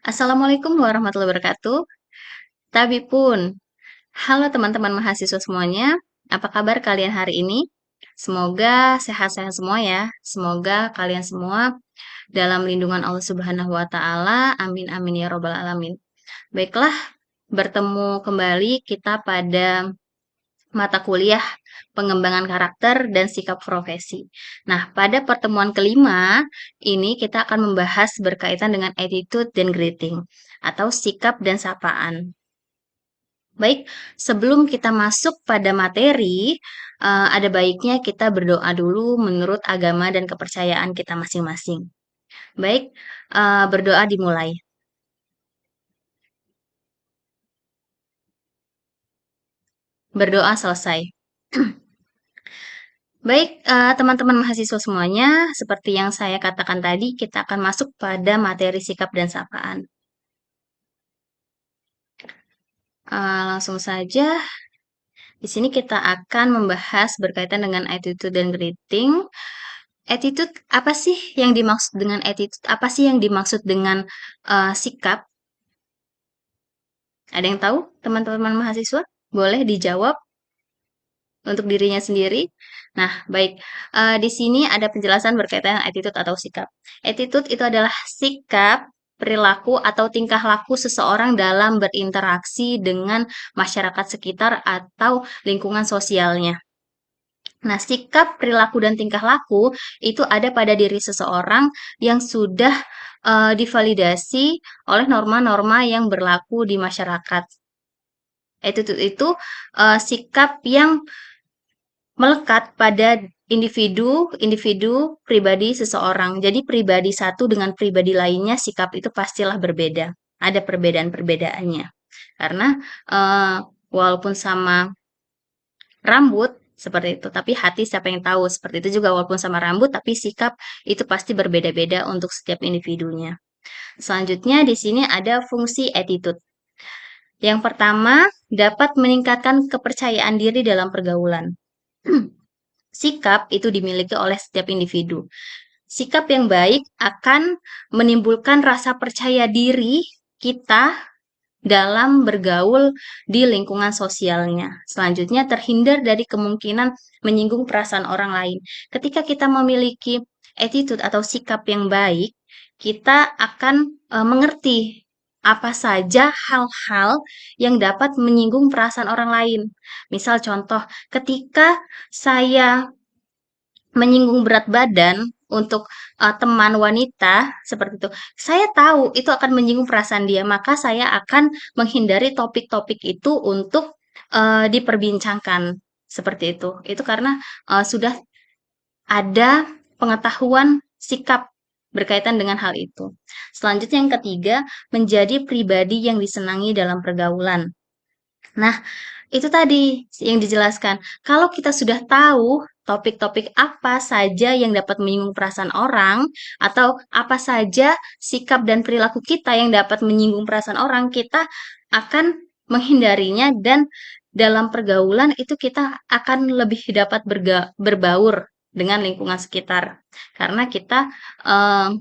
Assalamualaikum warahmatullahi wabarakatuh. Tabi pun, halo teman-teman mahasiswa semuanya. Apa kabar kalian hari ini? Semoga sehat-sehat semua ya. Semoga kalian semua dalam lindungan Allah Subhanahu wa taala. Amin amin ya robbal alamin. Baiklah, bertemu kembali kita pada mata kuliah pengembangan karakter dan sikap profesi. Nah, pada pertemuan kelima, ini kita akan membahas berkaitan dengan attitude dan greeting atau sikap dan sapaan. Baik, sebelum kita masuk pada materi, ada baiknya kita berdoa dulu menurut agama dan kepercayaan kita masing-masing. Baik, berdoa dimulai. Berdoa selesai. Baik, teman-teman mahasiswa semuanya, seperti yang saya katakan tadi, kita akan masuk pada materi sikap dan sapaan. Langsung saja, di sini kita akan membahas berkaitan dengan attitude dan greeting. Attitude, apa sih yang dimaksud dengan attitude? Apa sih yang dimaksud dengan sikap? Ada yang tahu, teman-teman mahasiswa? Boleh dijawab untuk dirinya sendiri. Nah, baik. Di sini ada penjelasan berkaitan dengan attitude atau sikap. Attitude itu adalah sikap, perilaku, atau tingkah laku seseorang dalam berinteraksi dengan masyarakat sekitar atau lingkungan sosialnya. Nah, sikap, perilaku, dan tingkah laku itu ada pada diri seseorang yang sudah divalidasi oleh norma-norma yang berlaku di masyarakat. Attitude itu sikap yang melekat pada individu pribadi seseorang. Jadi pribadi satu dengan pribadi lainnya sikap itu pastilah berbeda. Ada perbedaan-perbedaannya. Karena walaupun sama rambut seperti itu, tapi hati siapa yang tahu. Seperti itu juga walaupun sama rambut, tapi sikap itu pasti berbeda-beda untuk setiap individunya. Selanjutnya di sini ada fungsi attitude. Yang pertama, dapat meningkatkan kepercayaan diri dalam pergaulan. Sikap itu dimiliki oleh setiap individu. Sikap yang baik akan menimbulkan rasa percaya diri kita dalam bergaul di lingkungan sosialnya. Selanjutnya, terhindar dari kemungkinan menyinggung perasaan orang lain. Ketika kita memiliki attitude atau sikap yang baik, kita akan mengerti apa saja hal-hal yang dapat menyinggung perasaan orang lain. Misal contoh, ketika saya menyinggung berat badan untuk teman wanita seperti itu. Saya tahu itu akan menyinggung perasaan dia, maka saya akan menghindari topik-topik itu untuk diperbincangkan seperti itu. Itu karena sudah ada pengetahuan sikap berkaitan dengan hal itu. Selanjutnya yang ketiga, menjadi pribadi yang disenangi dalam pergaulan. Nah, itu tadi yang dijelaskan. Kalau kita sudah tahu topik-topik apa saja yang dapat menyinggung perasaan orang, atau apa saja sikap dan perilaku kita yang dapat menyinggung perasaan orang, kita akan menghindarinya dan dalam pergaulan itu kita akan lebih dapat berbaur dengan lingkungan sekitar. Karena kita eh,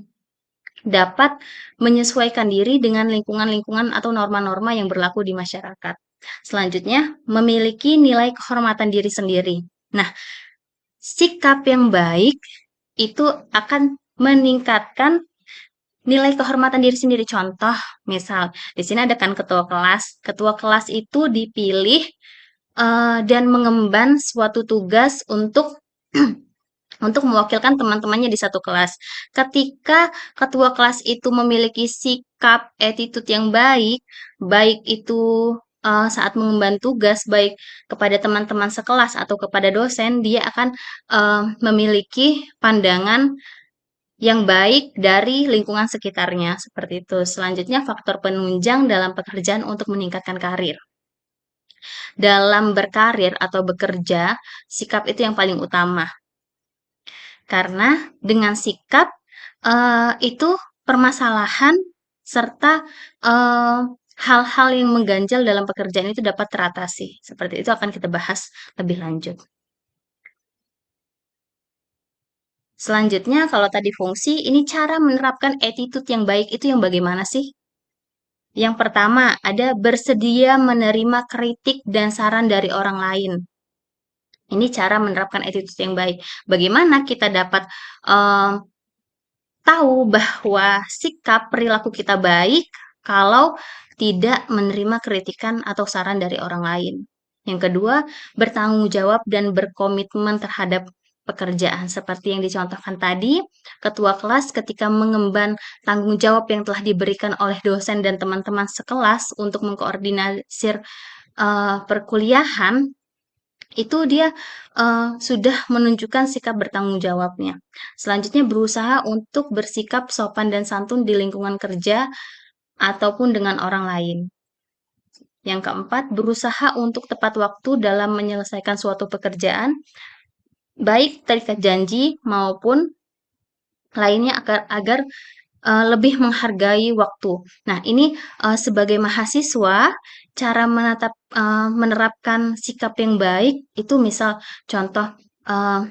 dapat menyesuaikan diri dengan lingkungan-lingkungan atau norma-norma yang berlaku di masyarakat. Selanjutnya, memiliki nilai kehormatan diri sendiri. Nah, sikap yang baik itu akan meningkatkan nilai kehormatan diri sendiri. Contoh, misal di sini ada kan ketua kelas. Ketua kelas itu dipilih dan mengemban suatu tugas untuk untuk mewakilkan teman-temannya di satu kelas. Ketika ketua kelas itu memiliki sikap, attitude yang baik, baik itu saat mengemban tugas, baik kepada teman-teman sekelas atau kepada dosen, dia akan memiliki pandangan yang baik dari lingkungan sekitarnya, seperti itu. Selanjutnya, faktor penunjang dalam pekerjaan untuk meningkatkan karir. Dalam berkarir atau bekerja, sikap itu yang paling utama. Karena dengan sikap itu permasalahan serta hal-hal yang mengganjal dalam pekerjaan itu dapat teratasi. Seperti itu akan kita bahas lebih lanjut. Selanjutnya, kalau tadi fungsi, ini cara menerapkan attitude yang baik itu yang bagaimana sih? Yang pertama, ada bersedia menerima kritik dan saran dari orang lain. Ini cara menerapkan attitude yang baik. Bagaimana kita dapat em, tahu bahwa sikap perilaku kita baik kalau tidak menerima kritikan atau saran dari orang lain. Yang kedua, bertanggung jawab dan berkomitmen terhadap pekerjaan. Seperti yang dicontohkan tadi, ketua kelas ketika mengemban tanggung jawab yang telah diberikan oleh dosen dan teman-teman sekelas untuk mengkoordinasir perkuliahan, itu dia sudah menunjukkan sikap bertanggung jawabnya. Selanjutnya berusaha untuk bersikap sopan dan santun di lingkungan kerja ataupun dengan orang lain. Yang keempat, berusaha untuk tepat waktu dalam menyelesaikan suatu pekerjaan, baik terikat janji maupun lainnya agar lebih menghargai waktu. Nah, ini sebagai mahasiswa, cara menerapkan sikap yang baik itu misal contoh eh,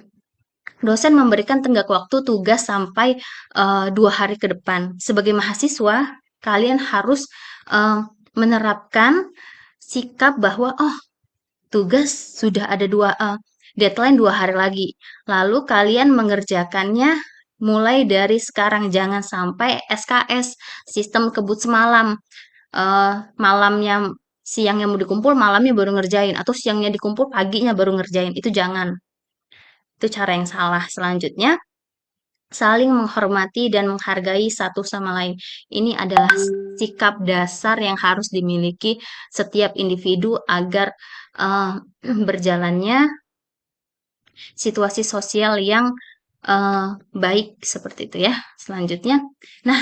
dosen memberikan tenggat waktu tugas sampai 2 hari ke depan. Sebagai mahasiswa, kalian harus eh, menerapkan sikap bahwa oh tugas sudah ada deadline 2 hari lagi. Lalu kalian mengerjakannya mulai dari sekarang. Jangan sampai SKS, sistem kebut semalam. Malamnya siangnya mau dikumpul, malamnya baru ngerjain. Atau siangnya dikumpul, paginya baru ngerjain. Itu jangan. Itu cara yang salah. Selanjutnya, saling menghormati dan menghargai satu sama lain. Ini adalah sikap dasar yang harus dimiliki setiap individu agar eh, berjalannya situasi sosial yang baik seperti itu ya. Selanjutnya, nah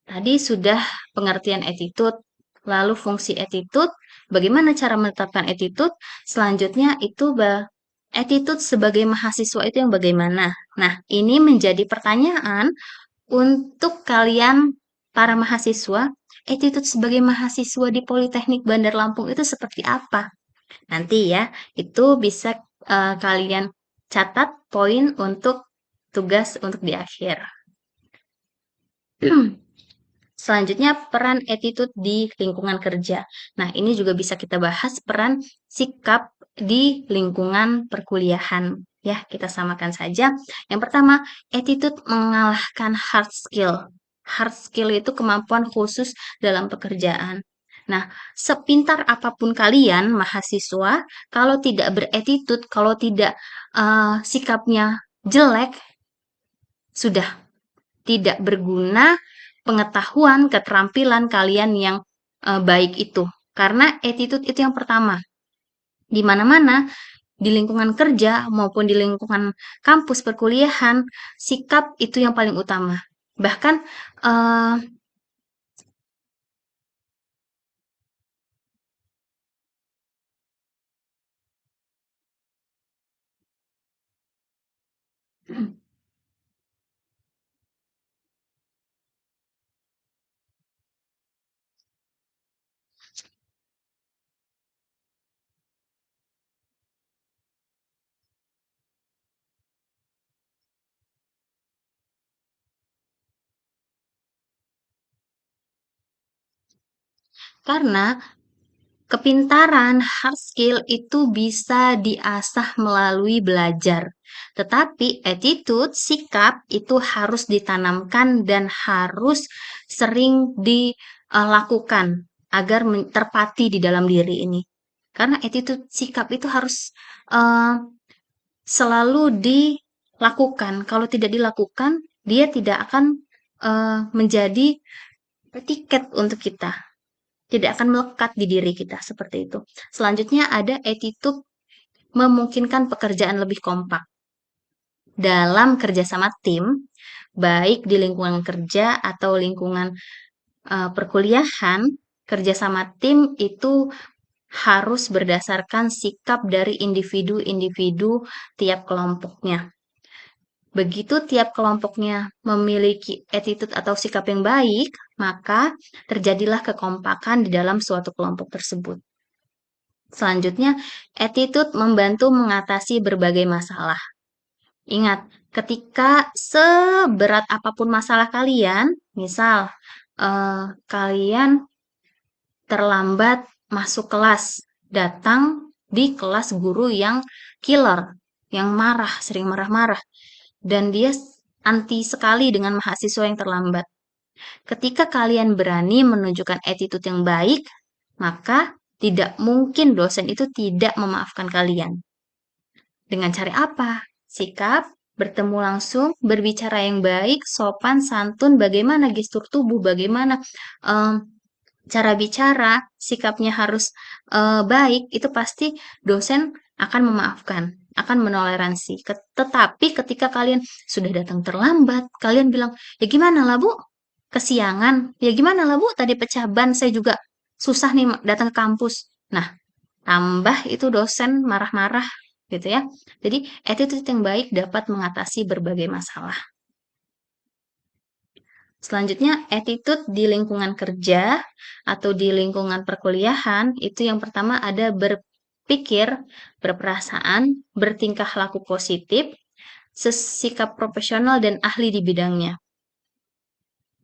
tadi sudah pengertian attitude, lalu fungsi attitude, bagaimana cara menetapkan attitude? Selanjutnya itu attitude sebagai mahasiswa itu yang bagaimana? Nah, ini menjadi pertanyaan untuk kalian para mahasiswa, attitude sebagai mahasiswa di Politeknik Bandar Lampung itu seperti apa? Nanti ya, itu bisa kalian catat poin untuk tugas untuk di akhir. Selanjutnya, peran attitude di lingkungan kerja. Nah, ini juga bisa kita bahas peran sikap di lingkungan perkuliahan. Ya, kita samakan saja. Yang pertama, attitude mengalahkan hard skill. Hard skill itu kemampuan khusus dalam pekerjaan. Nah, sepintar apapun kalian, mahasiswa, kalau tidak beretitude, kalau tidak sikapnya jelek, sudah tidak berguna pengetahuan, keterampilan kalian yang baik itu. Karena attitude itu yang pertama. Di mana-mana, di lingkungan kerja maupun di lingkungan kampus perkuliahan, sikap itu yang paling utama. Bahkan eh, karena kepintaran, hard skill itu bisa diasah melalui belajar. Tetapi attitude, sikap itu harus ditanamkan dan harus sering dilakukan agar terpati di dalam diri ini. Karena attitude, sikap itu harus eh, selalu dilakukan. Kalau tidak dilakukan, dia tidak akan menjadi tiket untuk kita, tidak akan melekat di diri kita seperti itu. Selanjutnya ada attitude memungkinkan pekerjaan lebih kompak dalam kerjasama tim, baik di lingkungan kerja atau lingkungan perkuliahan. Kerjasama tim itu harus berdasarkan sikap dari individu-individu tiap kelompoknya. Begitu tiap kelompoknya memiliki attitude atau sikap yang baik, maka terjadilah kekompakan di dalam suatu kelompok tersebut. Selanjutnya, attitude membantu mengatasi berbagai masalah. Ingat, ketika seberat apapun masalah kalian, misal kalian terlambat masuk kelas, datang di kelas guru yang killer, yang marah, sering marah-marah, dan dia anti sekali dengan mahasiswa yang terlambat. Ketika kalian berani menunjukkan attitude yang baik, maka tidak mungkin dosen itu tidak memaafkan kalian. Dengan cara apa? Sikap, bertemu langsung, berbicara yang baik, sopan, santun, bagaimana gestur tubuh, bagaimana em, cara bicara, sikapnya harus baik, itu pasti dosen akan memaafkan, akan menoleransi. Tetapi ketika kalian sudah datang terlambat, kalian bilang, ya gimana lah Bu? Kesiangan. Ya gimana lah Bu? Tadi pecah ban, saya juga susah nih datang ke kampus. Nah, tambah itu dosen marah-marah gitu ya. Jadi attitude yang baik dapat mengatasi berbagai masalah. Selanjutnya, attitude di lingkungan kerja atau di lingkungan perkuliahan itu yang pertama ada berpikir, berperasaan, bertingkah laku positif, sikap profesional dan ahli di bidangnya.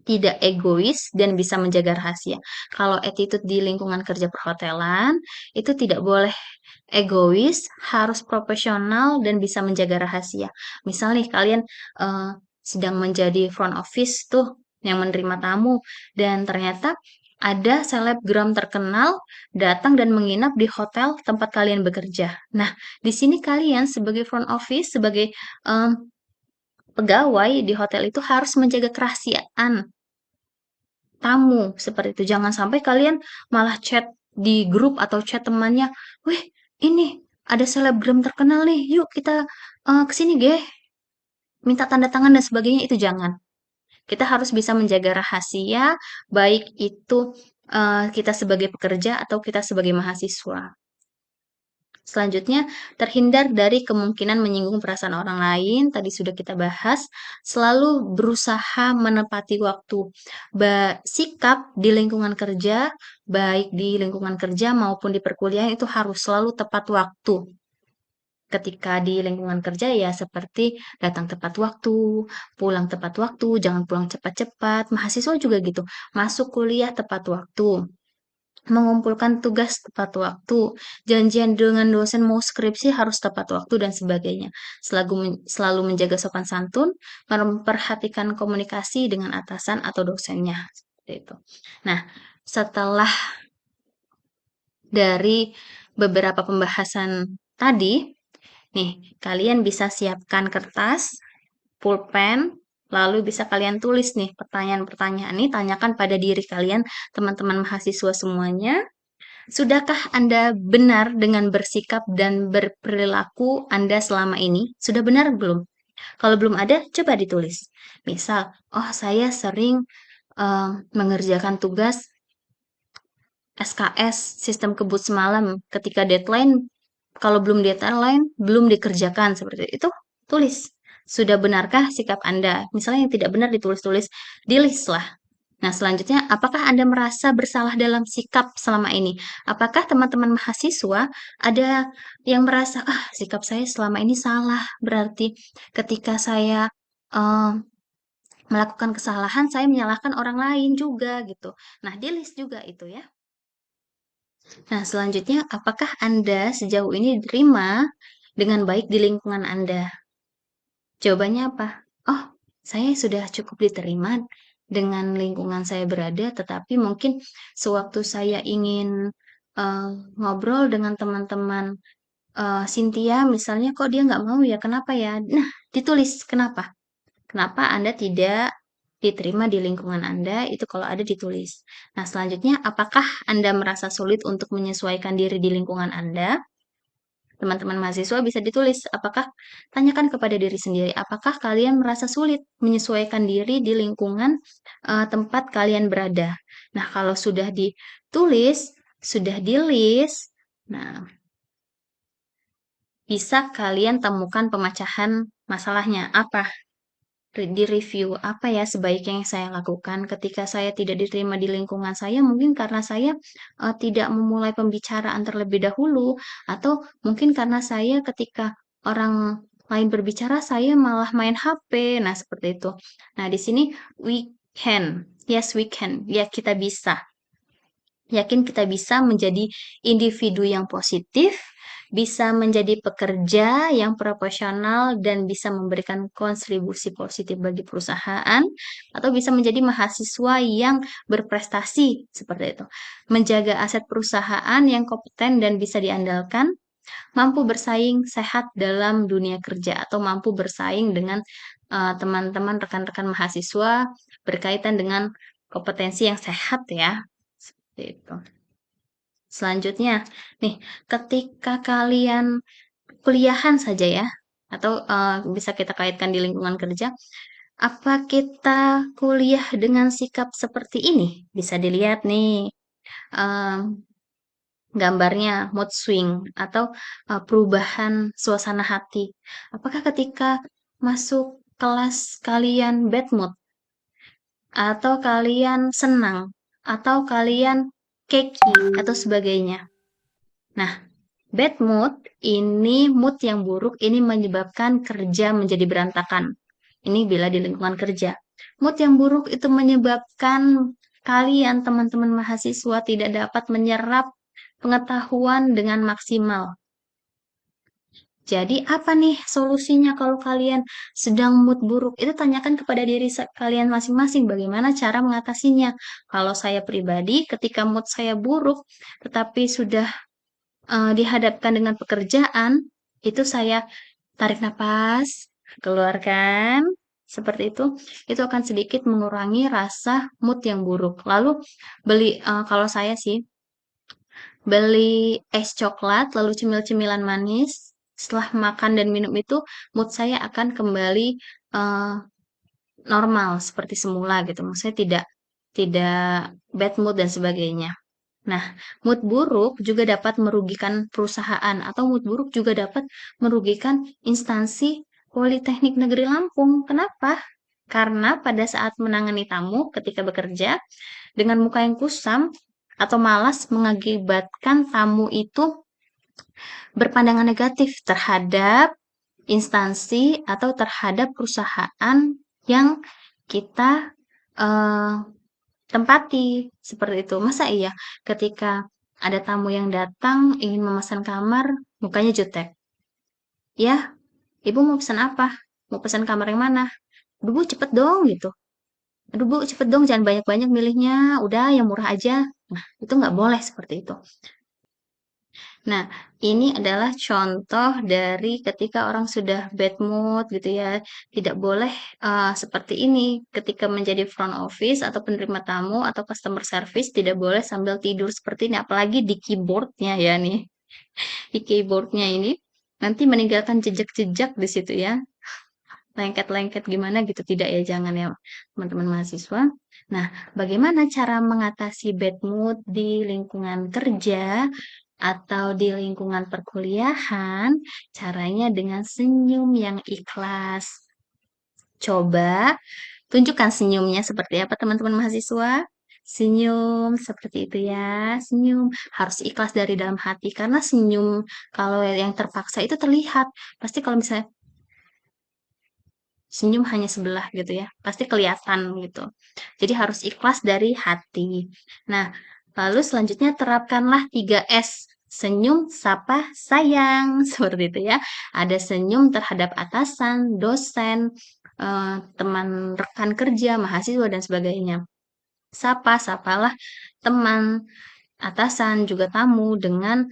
Tidak egois dan bisa menjaga rahasia. Kalau attitude di lingkungan kerja perhotelan itu tidak boleh egois, harus profesional dan bisa menjaga rahasia. Misal nih kalian eh, sedang menjadi front office tuh yang menerima tamu dan ternyata ada selebgram terkenal datang dan menginap di hotel tempat kalian bekerja. Nah, di sini kalian sebagai front office, sebagai em, pegawai di hotel itu harus menjaga kerahasiaan tamu seperti itu. Jangan sampai kalian malah chat di grup atau chat temannya, "Wih, ini ada selebgram terkenal nih, yuk kita kesini deh, minta tanda tangan dan sebagainya." Itu jangan. Kita harus bisa menjaga rahasia, baik itu kita sebagai pekerja atau kita sebagai mahasiswa. Selanjutnya, terhindar dari kemungkinan menyinggung perasaan orang lain. Tadi sudah kita bahas. Selalu berusaha menepati waktu. Sikap di lingkungan kerja, baik di lingkungan kerja maupun di perkuliahan itu harus selalu tepat waktu. Ketika di lingkungan kerja ya seperti datang tepat waktu, pulang tepat waktu, jangan pulang cepat-cepat. Mahasiswa juga gitu, masuk kuliah tepat waktu, mengumpulkan tugas tepat waktu, janjian dengan dosen mau skripsi harus tepat waktu dan sebagainya. Selalu menjaga sopan santun, memperhatikan komunikasi dengan atasan atau dosennya. Seperti itu. Nah, setelah dari beberapa pembahasan tadi, nih, kalian bisa siapkan kertas, pulpen, lalu bisa kalian tulis nih pertanyaan-pertanyaan ini, tanyakan pada diri kalian, teman-teman mahasiswa semuanya. Sudahkah Anda benar dengan bersikap dan berperilaku Anda selama ini? Sudah benar belum? Kalau belum ada, coba ditulis. Misal, oh saya sering mengerjakan tugas SKS, sistem kebut semalam, ketika deadline, kalau belum deadline, belum dikerjakan, seperti itu. Tulis. Sudah benarkah sikap Anda? Misalnya yang tidak benar ditulis-tulis, di list lah. Nah, selanjutnya, apakah Anda merasa bersalah dalam sikap selama ini? Apakah teman-teman mahasiswa ada yang merasa, ah, sikap saya selama ini salah, berarti ketika saya eh, melakukan kesalahan, saya menyalahkan orang lain juga, gitu. Nah, di list juga itu ya. Nah, selanjutnya, apakah Anda sejauh ini diterima dengan baik di lingkungan Anda? Jawabannya apa? Oh, saya sudah cukup diterima dengan lingkungan saya berada, tetapi mungkin sewaktu saya ingin ngobrol dengan teman-teman Cynthia, misalnya, kok dia nggak mau ya? Kenapa ya? Nah, ditulis kenapa? Kenapa Anda tidak diterima di lingkungan Anda? Itu kalau ada ditulis. Nah, selanjutnya, apakah Anda merasa sulit untuk menyesuaikan diri di lingkungan Anda? Teman-teman mahasiswa bisa ditulis, tanyakan kepada diri sendiri, apakah kalian merasa sulit menyesuaikan diri di lingkungan tempat kalian berada. Nah, kalau sudah ditulis, sudah di list, nah, bisa kalian temukan pemecahan masalahnya. Apa? Di review apa ya sebaiknya yang saya lakukan ketika saya tidak diterima di lingkungan saya, mungkin karena saya tidak memulai pembicaraan terlebih dahulu, atau mungkin karena saya ketika orang lain berbicara saya malah main HP. Nah, seperti itu. Nah, di sini we can, yes we can, ya kita bisa. Yakin kita bisa menjadi individu yang positif, bisa menjadi pekerja yang profesional dan bisa memberikan kontribusi positif bagi perusahaan, atau bisa menjadi mahasiswa yang berprestasi seperti itu. Menjaga aset perusahaan yang kompeten dan bisa diandalkan, mampu bersaing sehat dalam dunia kerja atau mampu bersaing dengan teman-teman rekan-rekan mahasiswa berkaitan dengan kompetensi yang sehat ya. Seperti itu. Selanjutnya, nih, ketika kalian kuliahan saja ya, atau bisa kita kaitkan di lingkungan kerja, apa kita kuliah dengan sikap seperti ini? Bisa dilihat nih, em, gambarnya mood swing atau perubahan suasana hati. Apakah ketika masuk kelas kalian bad mood, atau kalian senang, atau kalian keki, atau sebagainya? Nah, bad mood ini mood yang buruk ini menyebabkan kerja menjadi berantakan. Ini bila di lingkungan kerja. Mood yang buruk itu menyebabkan kalian teman-teman mahasiswa tidak dapat menyerap pengetahuan dengan maksimal. Jadi apa nih solusinya kalau kalian sedang mood buruk? Itu tanyakan kepada diri kalian masing-masing bagaimana cara mengatasinya. Kalau saya pribadi ketika mood saya buruk tetapi sudah dihadapkan dengan pekerjaan, itu saya tarik nafas, keluarkan, seperti itu akan sedikit mengurangi rasa mood yang buruk. Lalu kalau saya sih, beli es coklat, lalu cemil-cemilan manis, setelah makan dan minum itu, mood saya akan kembali eh, normal seperti semula gitu. Maksudnya tidak tidak bad mood dan sebagainya. Nah, mood buruk juga dapat merugikan perusahaan atau mood buruk juga dapat merugikan instansi Politeknik Negeri Lampung. Kenapa? Karena pada saat menangani tamu ketika bekerja dengan muka yang kusam atau malas mengakibatkan tamu itu berpandangan negatif terhadap instansi atau terhadap perusahaan yang kita eh, tempati seperti itu. Masa iya ketika ada tamu yang datang ingin memesan kamar, mukanya jutek. Ya, ibu mau pesan apa? Mau pesan kamar yang mana? Aduh bu cepet dong gitu. Aduh bu cepet dong jangan banyak-banyak milihnya. Udah yang murah aja. Nah, itu nggak boleh seperti itu. Nah, ini adalah contoh dari ketika orang sudah bad mood gitu ya. Tidak boleh seperti ini. Ketika menjadi front office atau penerima tamu atau customer service tidak boleh sambil tidur seperti ini. Apalagi di keyboardnya ya nih. Di keyboardnya ini nanti meninggalkan jejak-jejak di situ ya. Lengket-lengket gimana gitu. Tidak ya, jangan ya teman-teman mahasiswa. Nah, bagaimana cara mengatasi bad mood di lingkungan kerja atau di lingkungan perkuliahan? Caranya dengan senyum yang ikhlas. Coba tunjukkan senyumnya seperti apa teman-teman mahasiswa. Senyum seperti itu ya. Senyum harus ikhlas dari dalam hati karena senyum kalau yang terpaksa itu terlihat. Pasti kalau misalnya senyum hanya sebelah gitu ya, pasti kelihatan gitu. Jadi harus ikhlas dari hati. Nah, lalu selanjutnya terapkanlah 3S. Senyum, sapa, sayang. Seperti itu ya. Ada senyum terhadap atasan, dosen, teman rekan kerja, mahasiswa, dan sebagainya. Sapalah teman, atasan, juga tamu dengan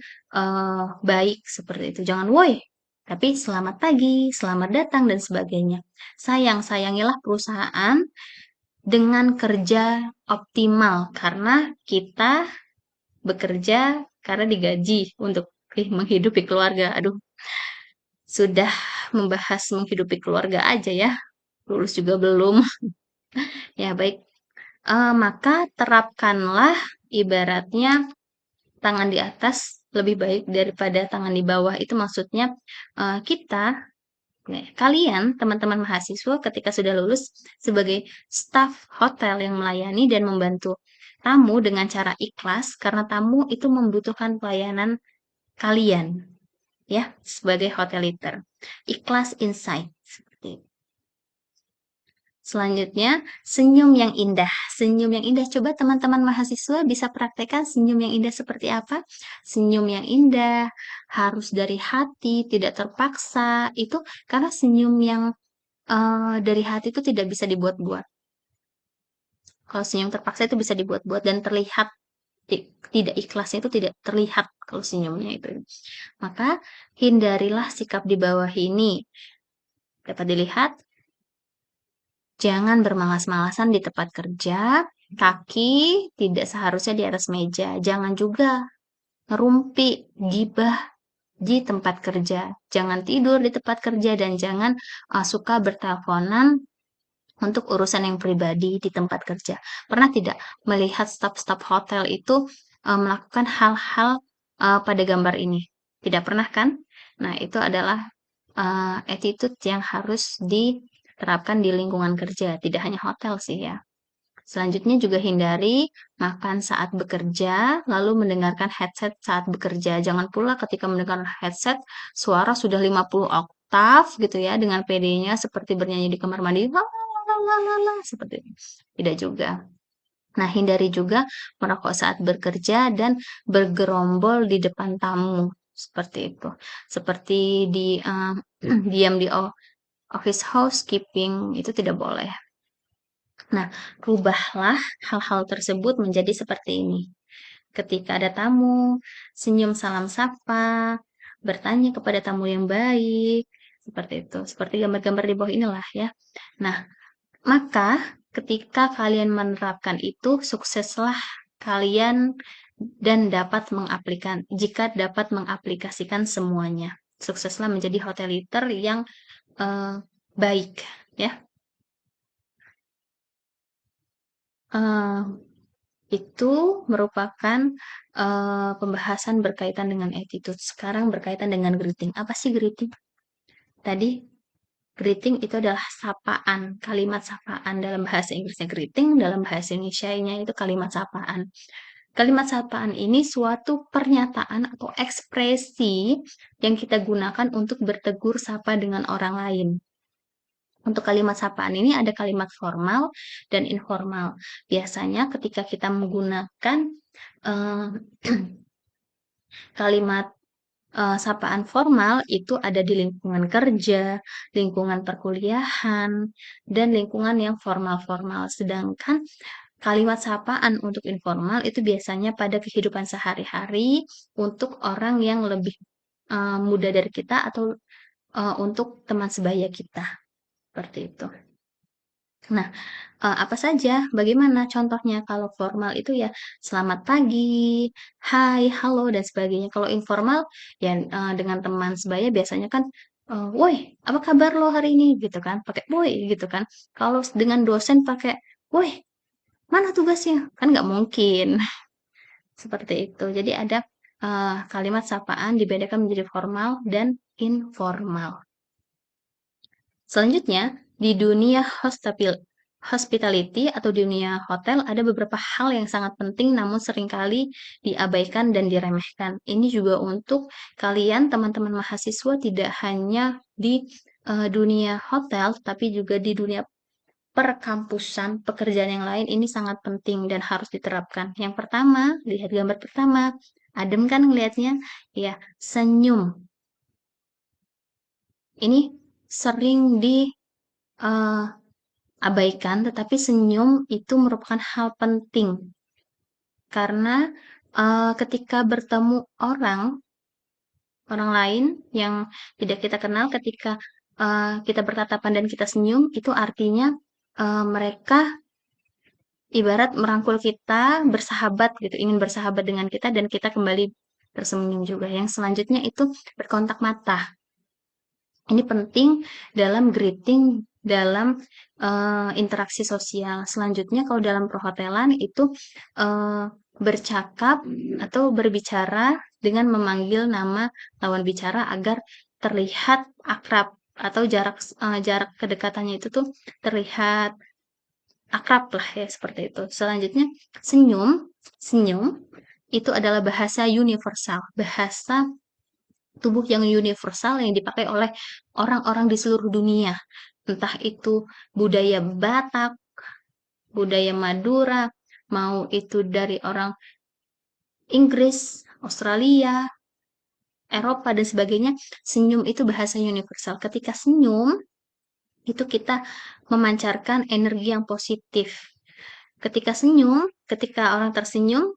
baik seperti itu. Jangan woi, tapi selamat pagi, selamat datang, dan sebagainya. Sayangilah perusahaan dengan kerja optimal karena kita bekerja karena digaji untuk menghidupi keluarga. Aduh, sudah membahas menghidupi keluarga aja ya. Lulus juga belum. Ya, baik. Maka terapkanlah ibaratnya tangan di atas lebih baik daripada tangan di bawah. Itu maksudnya kalian, teman-teman mahasiswa ketika sudah lulus sebagai staf hotel yang melayani dan membantu tamu dengan cara ikhlas karena tamu itu membutuhkan pelayanan kalian ya sebagai hoteliter. Ikhlas insight seperti itu. Selanjutnya, senyum yang indah. Senyum yang indah, coba teman-teman mahasiswa bisa praktekkan senyum yang indah seperti apa? Senyum yang indah, harus dari hati, tidak terpaksa. Itu karena senyum yang dari hati itu tidak bisa dibuat-buat. Kalau senyum terpaksa itu bisa dibuat-buat dan terlihat tidak ikhlasnya itu tidak terlihat kalau senyumnya itu. Maka hindarilah sikap di bawah ini. Dapat dilihat, jangan bermalas-malasan di tempat kerja, kaki tidak seharusnya di atas meja. Jangan juga ngerumpi, gibah di tempat kerja. Jangan tidur di tempat kerja dan jangan suka berteleponan untuk urusan yang pribadi di tempat kerja. Pernah tidak melihat staf-staf hotel itu melakukan hal-hal pada gambar ini? Tidak pernah kan? Nah, itu adalah attitude yang harus diterapkan di lingkungan kerja, tidak hanya hotel sih ya. Selanjutnya juga hindari makan saat bekerja, lalu mendengarkan headset saat bekerja. Jangan pula ketika mendengarkan headset, suara sudah 50 oktav gitu ya, dengan PD-nya seperti bernyanyi di kamar mandi. Lalalala, seperti itu. Tidak juga. Nah, hindari juga merokok saat bekerja dan bergerombol di depan tamu. Seperti itu. Seperti di diam di office housekeeping, itu tidak boleh. Nah, rubahlah hal-hal tersebut menjadi seperti ini. Ketika ada tamu, senyum salam sapa, bertanya kepada tamu yang baik, seperti itu. Seperti gambar-gambar di bawah inilah ya. Nah, maka ketika kalian menerapkan itu, sukseslah kalian dan jika dapat mengaplikasikan semuanya. Sukseslah menjadi hoteliter yang baik ya. Eh, itu merupakan pembahasan berkaitan dengan attitude. Sekarang berkaitan dengan greeting. Apa sih greeting? Tadi greeting itu adalah sapaan, kalimat sapaan dalam bahasa Inggrisnya greeting, dalam bahasa Indonesianya itu kalimat sapaan. Kalimat sapaan ini suatu pernyataan atau ekspresi yang kita gunakan untuk bertegur sapa dengan orang lain. Untuk kalimat sapaan ini ada kalimat formal dan informal. Biasanya ketika kita menggunakan eh, kalimat sapaan formal itu ada di lingkungan kerja, lingkungan perkuliahan, dan lingkungan yang formal-formal. Sedangkan kalimat sapaan untuk informal itu biasanya pada kehidupan sehari-hari untuk orang yang lebih muda dari kita atau untuk teman sebaya kita. Seperti itu. Nah, apa saja, bagaimana contohnya? Kalau formal itu ya selamat pagi, hai, halo, dan sebagainya. Kalau informal ya dengan teman sebaya biasanya kan, woi, apa kabar lo hari ini? Gitu kan, pakai woi gitu kan. Kalau dengan dosen pakai, woi, mana tugasnya? Kan nggak mungkin. Seperti itu. Jadi ada kalimat sapaan dibedakan menjadi formal dan informal. Selanjutnya, di dunia hospitality atau dunia hotel ada beberapa hal yang sangat penting namun seringkali diabaikan dan diremehkan. Ini juga untuk kalian teman-teman mahasiswa tidak hanya di dunia hotel tapi juga di dunia perkampusan, pekerjaan yang lain ini sangat penting dan harus diterapkan. Yang pertama, lihat gambar pertama. Adem kan ngelihatnya? Ya, senyum. Ini sering abaikan, tetapi senyum itu merupakan hal penting karena ketika bertemu orang lain yang tidak kita kenal, ketika kita bertatapan dan kita senyum, itu artinya mereka ibarat merangkul kita, bersahabat gitu, ingin bersahabat dengan kita dan kita kembali tersenyum juga. Yang selanjutnya itu berkontak mata. Ini penting dalam greeting, dalam interaksi sosial. Selanjutnya, kalau dalam perhotelan itu bercakap atau berbicara dengan memanggil nama lawan bicara agar terlihat akrab atau jarak kedekatannya itu tuh terlihat akrab lah ya seperti itu. Selanjutnya, senyum. Senyum itu adalah bahasa universal, bahasa tubuh yang universal yang dipakai oleh orang-orang di seluruh dunia. entah itu budaya Batak, budaya Madura, mau itu dari orang Inggris, Australia, Eropa, dan sebagainya, senyum itu bahasa universal. Ketika senyum, itu kita memancarkan energi yang positif. Ketika senyum, ketika orang tersenyum,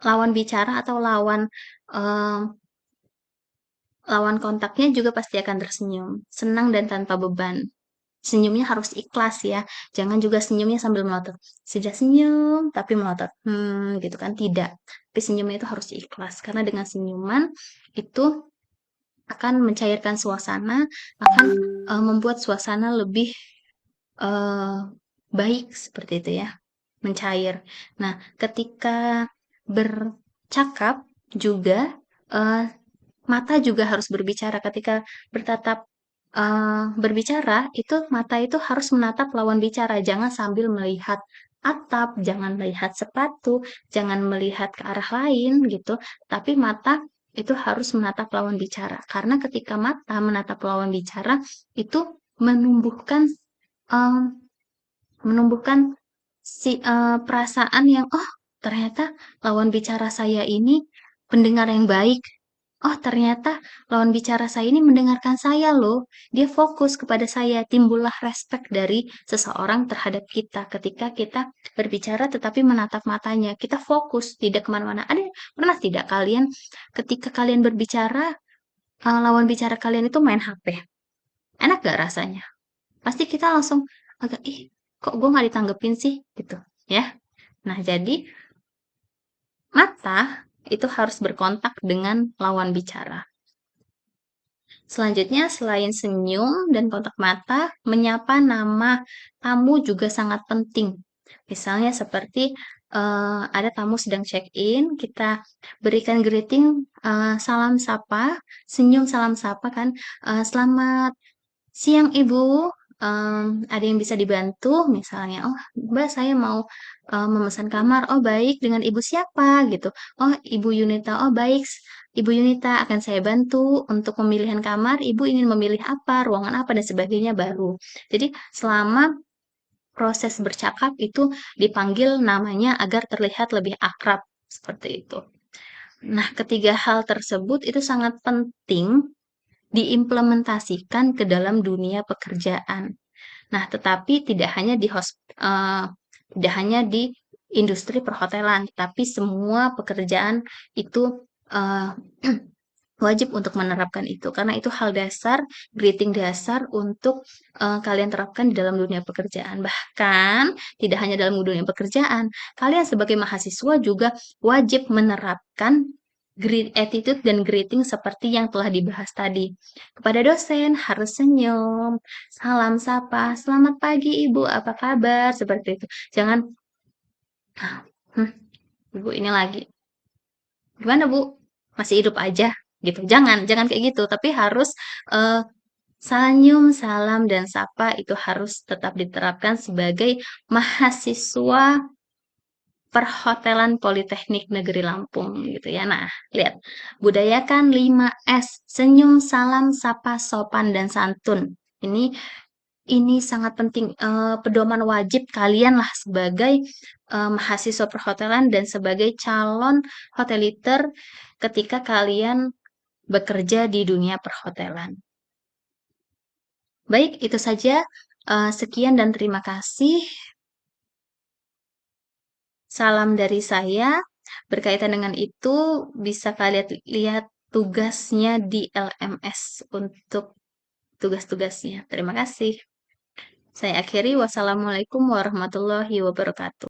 lawan bicara atau eh, lawan kontaknya juga pasti akan tersenyum, senang dan tanpa beban. Senyumnya harus ikhlas ya, jangan juga senyumnya sambil melotot. Sudah senyum tapi melotot, gitu kan, tidak. Tapi senyumnya itu harus ikhlas, karena dengan senyuman itu akan mencairkan suasana, akan membuat suasana lebih eh, baik seperti itu ya, mencair. Nah, ketika bercakap juga eh, mata juga harus berbicara. Ketika bertatap berbicara, itu mata itu harus menatap lawan bicara, jangan sambil melihat atap, jangan melihat sepatu, jangan melihat ke arah lain gitu, tapi mata itu harus menatap lawan bicara. Karena ketika mata menatap lawan bicara, itu menumbuhkan em, menumbuhkan perasaan yang, oh, ternyata lawan bicara saya ini pendengar yang baik. Oh, ternyata lawan bicara saya ini mendengarkan saya loh. Dia fokus kepada saya. Timbullah respect dari seseorang terhadap kita ketika kita berbicara tetapi menatap matanya. Kita fokus, tidak kemana-mana. Pernah tidak kalian ketika kalian berbicara, lawan bicara kalian itu main HP? Enak gak rasanya? Pasti kita langsung agak, ih, kok gue nggak ditanggepin sih? Gitu, ya. Nah, jadi mata itu harus berkontak dengan lawan bicara. Selanjutnya, selain senyum dan kontak mata, menyapa nama tamu juga sangat penting. Misalnya seperti ada tamu sedang check-in, kita berikan greeting, salam sapa, senyum salam sapa kan, selamat siang Ibu, ada yang bisa dibantu? Misalnya, oh Mbak saya mau memesan kamar, oh baik, dengan Ibu siapa gitu. Oh Ibu Yunita, oh baik, Ibu Yunita akan saya bantu untuk pemilihan kamar, Ibu ingin memilih apa, ruangan apa, dan sebagainya baru. Jadi selama proses bercakap itu dipanggil namanya agar terlihat lebih akrab, seperti itu. Nah, ketiga hal tersebut itu sangat penting diimplementasikan ke dalam dunia pekerjaan. Nah, tetapi tidak hanya di industri perhotelan, tapi semua pekerjaan itu eh, wajib untuk menerapkan itu karena itu hal dasar, greeting dasar untuk kalian terapkan di dalam dunia pekerjaan. Bahkan tidak hanya dalam dunia pekerjaan, kalian sebagai mahasiswa juga wajib menerapkan attitude dan greeting seperti yang telah dibahas tadi. Kepada dosen harus senyum, salam sapa, selamat pagi Ibu, apa kabar? Seperti itu. Jangan, "Hmm, Ibu ini lagi. Gimana Bu? Masih hidup aja?" Gitu. Jangan, jangan kayak gitu, tapi harus eh, senyum, salam, dan sapa itu harus tetap diterapkan sebagai mahasiswa Perhotelan Politeknik Negeri Lampung gitu ya. Nah, lihat. Budayakan 5S, senyum, salam, sapa, sopan, dan santun. Ini ini sangat penting, pedoman wajib kalian lah sebagai mahasiswa perhotelan dan sebagai calon hoteliter ketika kalian bekerja di dunia perhotelan. Baik, itu saja. Sekian dan terima kasih. Salam dari saya. Berkaitan dengan itu, bisa kalian lihat tugasnya di LMS untuk tugas-tugasnya. Terima kasih. Saya akhiri. Wassalamualaikum warahmatullahi wabarakatuh.